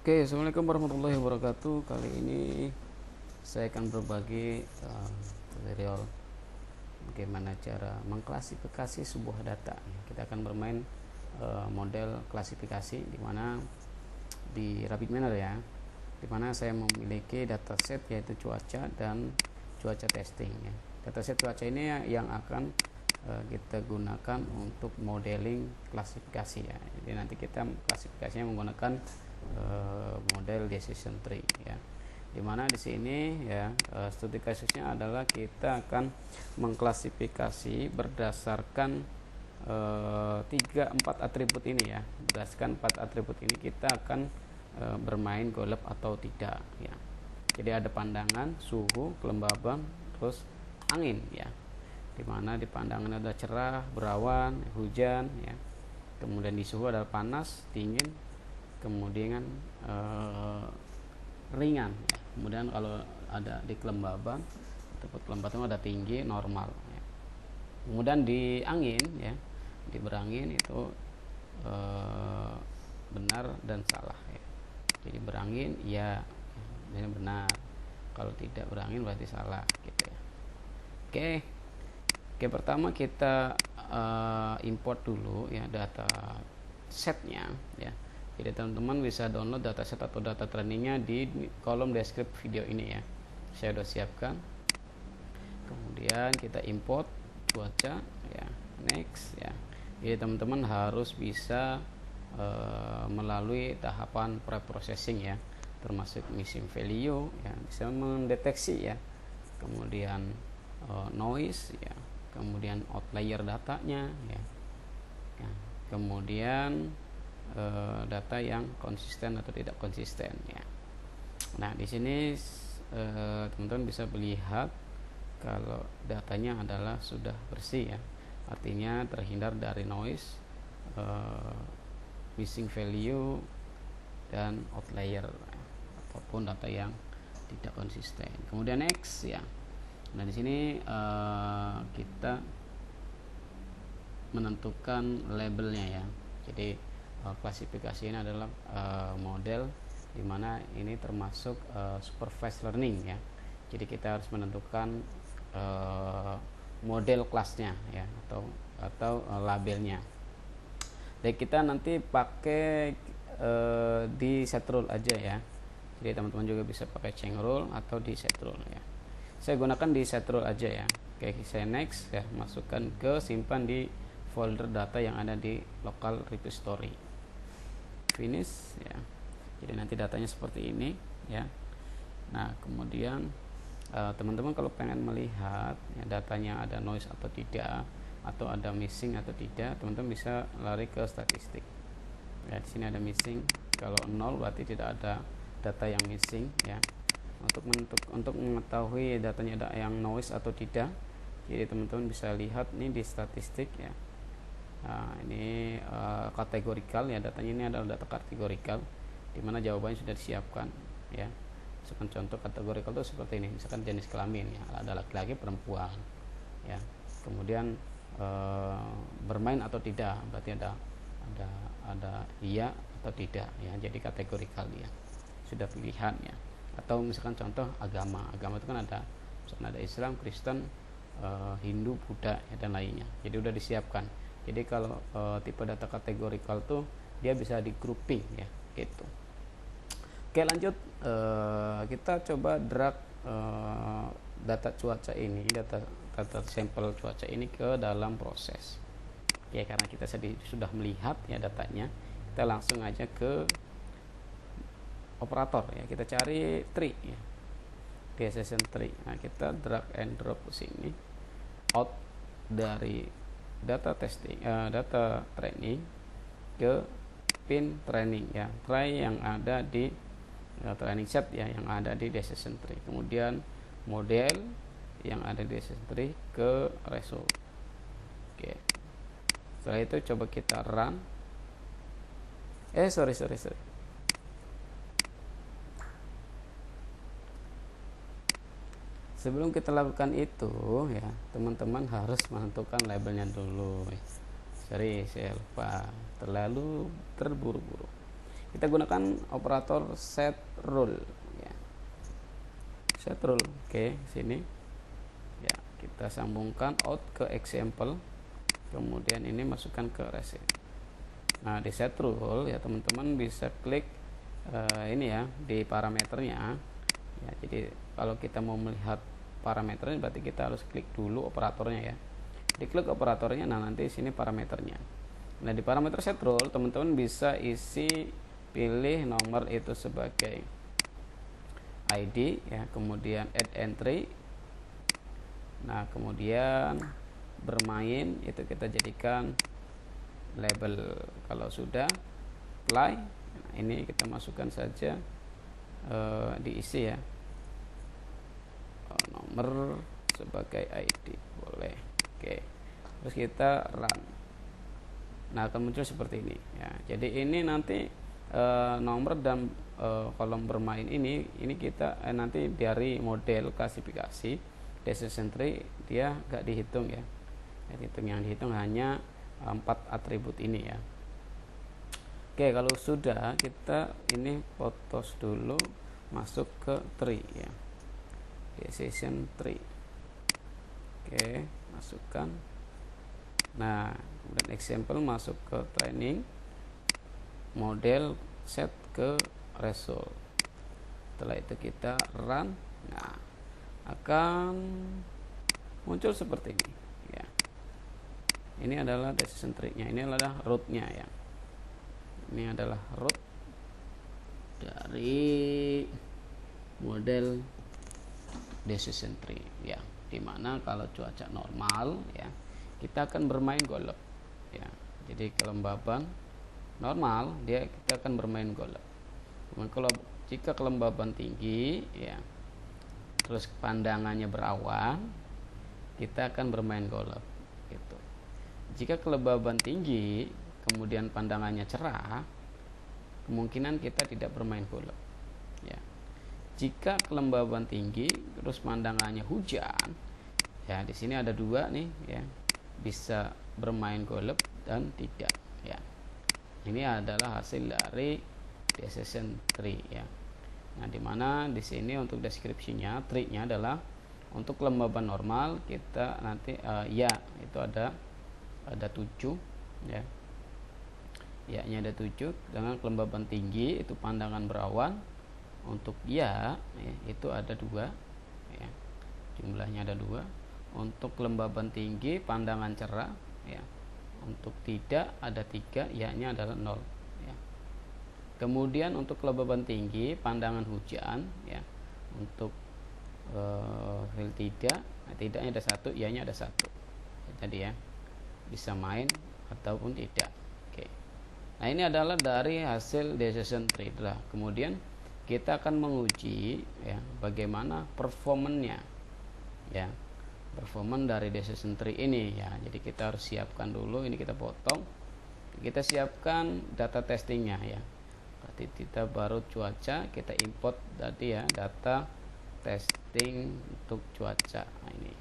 Oke, assalamualaikum warahmatullahi wabarakatuh. Kali ini saya akan berbagi tutorial bagaimana cara mengklasifikasi sebuah data. Kita akan bermain model klasifikasi di mana di RabbitMiner ya, di mana saya memiliki dataset yaitu cuaca dan cuaca testing ya. Dataset cuaca ini yang akan kita gunakan untuk modeling klasifikasi ya. Jadi nanti kita klasifikasinya menggunakan model decision tree ya. Dimana di sini ya studi kasusnya adalah kita akan mengklasifikasi berdasarkan 3-4 atribut ini ya. Berdasarkan 4 atribut ini kita akan bermain golep atau tidak ya. Jadi ada pandangan, suhu, kelembaban, terus angin ya. Dimana di pandangan ada cerah, berawan, hujan ya. Kemudian di suhu ada panas, dingin, kemudian ringan ya. Kemudian kalau ada di kelembaban, kelembaban ada tinggi, normal ya. Kemudian di angin ya, di berangin itu benar dan salah ya. Jadi berangin ya, ini benar, kalau tidak berangin berarti salah gitu ya. Oke, pertama kita import dulu ya data setnya ya. Jadi teman-teman bisa download dataset atau data trainingnya di kolom deskripsi video ini ya. Saya sudah siapkan. Kemudian kita import cuaca ya, next ya. Jadi teman-teman harus bisa melalui tahapan pre-processing ya, termasuk missing value ya, bisa mendeteksi ya. Kemudian noise ya, kemudian outlier datanya ya. Kemudian data yang konsisten atau tidak konsisten ya. Nah, di sini teman-teman bisa melihat kalau datanya adalah sudah bersih ya. Artinya terhindar dari noise, missing value dan outlier ataupun data yang tidak konsisten. Kemudian next ya. Nah, di sini kita menentukan labelnya ya. Jadi klasifikasi ini adalah model dimana ini termasuk supervised learning ya. Jadi kita harus menentukan model kelasnya ya, atau labelnya. Dan kita nanti pakai di set rule aja ya. Jadi teman-teman juga bisa pakai chain rule atau di set rule ya. Saya gunakan di set rule aja ya. Oke, saya next ya, masukkan ke simpan di folder data yang ada di local repository. Finish ya. Jadi nanti datanya seperti ini ya. Nah, kemudian teman-teman kalau pengen melihat ya, datanya ada noise atau tidak, atau ada missing atau tidak, teman-teman bisa lari ke statistik ya. Di sini ada missing, kalau 0 berarti tidak ada data yang missing ya. Untuk mengetahui datanya ada yang noise atau tidak, jadi teman-teman bisa lihat nih di statistik ya. Nah, ini kategorikal ya, datanya ini adalah data kategorikal dimana jawabannya sudah disiapkan ya. Misalkan contoh kategorikal itu seperti ini, misalkan jenis kelamin ya, ada laki-laki, perempuan ya. Kemudian bermain atau tidak, berarti ada iya atau tidak ya, jadi kategorikal ya, sudah pilihan ya. Atau misalkan contoh agama itu kan ada, misalkan ada Islam, Kristen, Hindu, Buddha ya, dan lainnya, jadi udah disiapkan. Jadi kalau tipe data kategorikal tuh dia bisa di grouping ya gitu. Oke, lanjut, kita coba drag data cuaca ini, data sampel cuaca ini ke dalam proses. Oke, karena kita sudah melihat ya datanya, kita langsung aja ke operator ya, kita cari tree ya, decision tree. Nah, kita drag and drop ke sini, out dari data testing, data training ke pin training ya, try yang ada di training set ya, yang ada di decision tree. Kemudian model yang ada di decision tree ke result. Oke, setelah itu coba kita run. Sorry. Sebelum kita lakukan itu ya, teman-teman harus menentukan labelnya dulu. Sorry, saya lupa, terlalu terburu-buru. kita gunakan operator set rule ya. Set rule, oke, sini ya, kita sambungkan out ke example, kemudian ini masukkan ke receive. Nah, di set rule ya teman-teman bisa klik ini ya di parameternya ya. Jadi kalau kita mau melihat parameternya berarti kita harus klik dulu operatornya ya. Diklik operatornya, nah nanti sini parameternya. Nah, di parameter set rule teman-teman bisa isi, pilih nomor itu sebagai ID ya, kemudian add entry. Nah, kemudian bermain itu kita jadikan label. Kalau sudah apply, nah, ini kita masukkan saja diisi ya, nomor sebagai ID boleh. Oke, terus kita run. Nah, akan muncul seperti ini ya. Jadi ini nanti nomor dan kolom bermain ini kita nanti dari model klasifikasi decision tree dia gak dihitung ya. Yang dihitung hanya 4 atribut ini ya. Oke, kalau sudah kita ini fotos dulu, masuk ke tree ya, decision tree. Oke, masukkan. Nah, kemudian example masuk ke training, model set ke result. Setelah itu kita run. Nah, akan muncul seperti ini ya. Ini adalah decision tree-nya, ini adalah root-nya ya. Ini adalah root dari model decision tree ya, dimana kalau cuaca normal ya kita akan bermain golep ya. Jadi kelembaban normal kita akan bermain golep. Kemudian kalau jika kelembaban tinggi ya, terus pandangannya berawan, kita akan bermain golep gitu. Jika kelembaban tinggi kemudian pandangannya cerah, kemungkinan kita tidak bermain golep ya. Jika kelembaban tinggi terus pandangannya hujan ya, di sini ada dua nih ya, bisa bermain golep dan tidak ya. Ini adalah hasil dari decision tree ya. Nah, dimana di sini untuk deskripsinya, tree-nya adalah untuk kelembaban normal kita nanti ya itu ada 7 ya. Ya-nya ada 7, dengan kelembaban tinggi itu pandangan berawan. Untuk ya itu ada 2 ya, jumlahnya ada 2. Untuk kelembaban tinggi pandangan cerah ya. Untuk tidak ada 3, ya-nya adalah 0 ya. Kemudian untuk kelembaban tinggi pandangan hujan ya. Untuk tidak, nah, tidaknya ada 1, ya-nya ada 1. Jadi ya bisa main ataupun tidak. Oke. Nah, ini adalah dari hasil decision tree lah. Kemudian kita akan menguji ya bagaimana performanya ya, performan dari decision tree ini ya. Jadi kita harus siapkan dulu, ini kita potong, kita siapkan data testingnya ya. Berarti kita baru cuaca, kita import tadi ya data testing untuk cuaca. Nah, ini.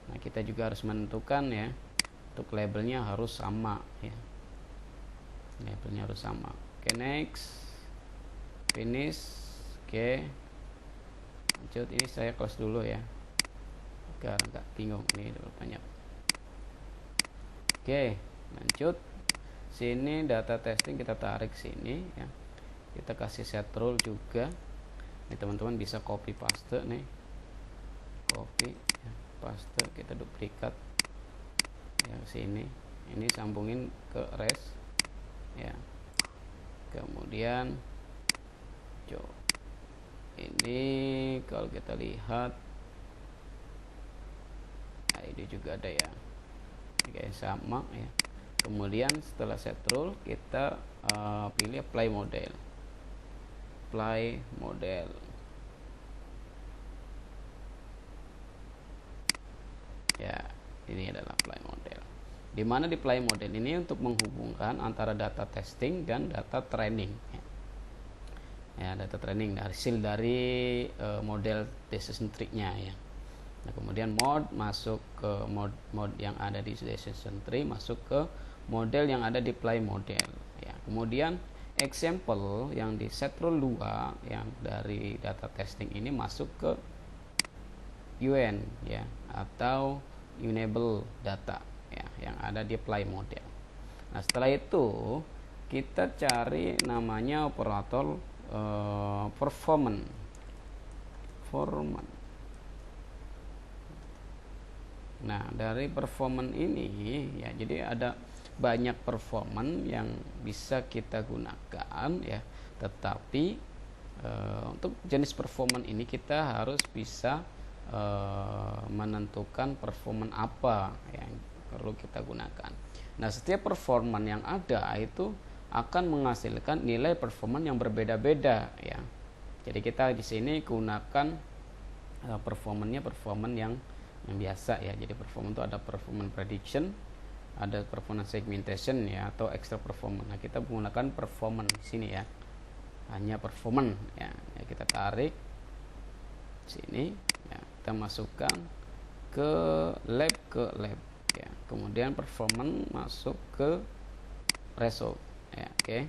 Nah, kita juga harus menentukan ya, untuk labelnya harus sama ya, labelnya harus sama. Oke, next, finish. Oke, lanjut. Ini saya close dulu ya agar nggak bingung, ini banyak. Oke, lanjut. Sini data testing kita tarik sini ya, kita kasih set rule juga. Ini teman-teman bisa copy paste nih, copy ya, paste, kita duplikat ya sini, ini sambungin ke res ya. Kemudian ini kalau kita lihat ID juga ada ya, kayak sama ya. Kemudian setelah set rule kita pilih apply model, ya. Ini adalah apply model, dimana di apply model ini untuk menghubungkan antara data testing dan data training ya, data training hasil dari model decision tree-nya ya. Nah, kemudian mode masuk ke mode yang ada di decision tree, masuk ke model yang ada di apply model ya. Kemudian example yang di set rule 2 yang dari data testing ini masuk ke UN ya, atau enable data ya, yang ada di apply model. Nah, setelah itu kita cari namanya operator performance. Nah, dari performance ini ya, jadi ada banyak performance yang bisa kita gunakan ya, tetapi untuk jenis performance ini kita harus bisa menentukan performance apa yang perlu kita gunakan. Nah, setiap performance yang ada itu akan menghasilkan nilai performance yang berbeda-beda ya. Jadi kita di sini gunakan performance yang biasa ya. Jadi performance itu ada performance prediction, ada performance segmentation ya, atau extra performance. Nah, kita menggunakan performance sini ya. Hanya performance ya. Kita tarik sini ya, kita masukkan ke lab ya. Kemudian performance masuk ke result ya, oke.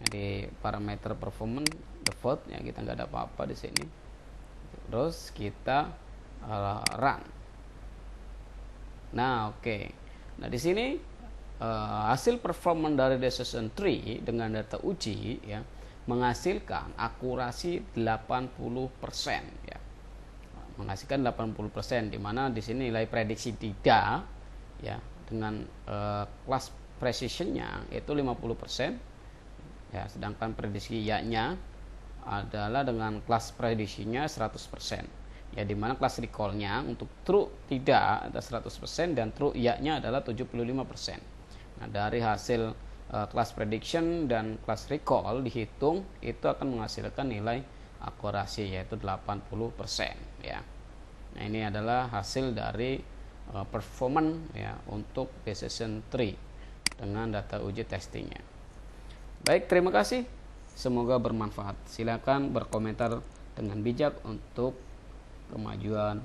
Jadi parameter performance default ya, kita nggak ada apa-apa di sini. Terus kita run. Nah, oke. Nah, di sini hasil performance dari decision tree dengan data uji ya menghasilkan akurasi 80% ya. Menghasilkan 80%, di mana di sini nilai prediksi tidak ya dengan kelas precisionnya itu 50% ya, sedangkan prediksi ya-nya adalah dengan kelas prediksinya 100% ya, dimana kelas recall-nya untuk true tidak ada 100% dan true ya-nya adalah 75%. Nah, dari hasil kelas prediction dan kelas recall dihitung, itu akan menghasilkan nilai akurasi yaitu 80% ya. Nah, ini adalah hasil dari performance ya untuk decision tree dengan data uji testingnya. Baik, terima kasih. Semoga bermanfaat. Silakan berkomentar dengan bijak untuk kemajuan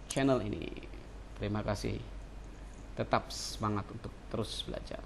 channel ini. Terima kasih. Tetap semangat untuk terus belajar.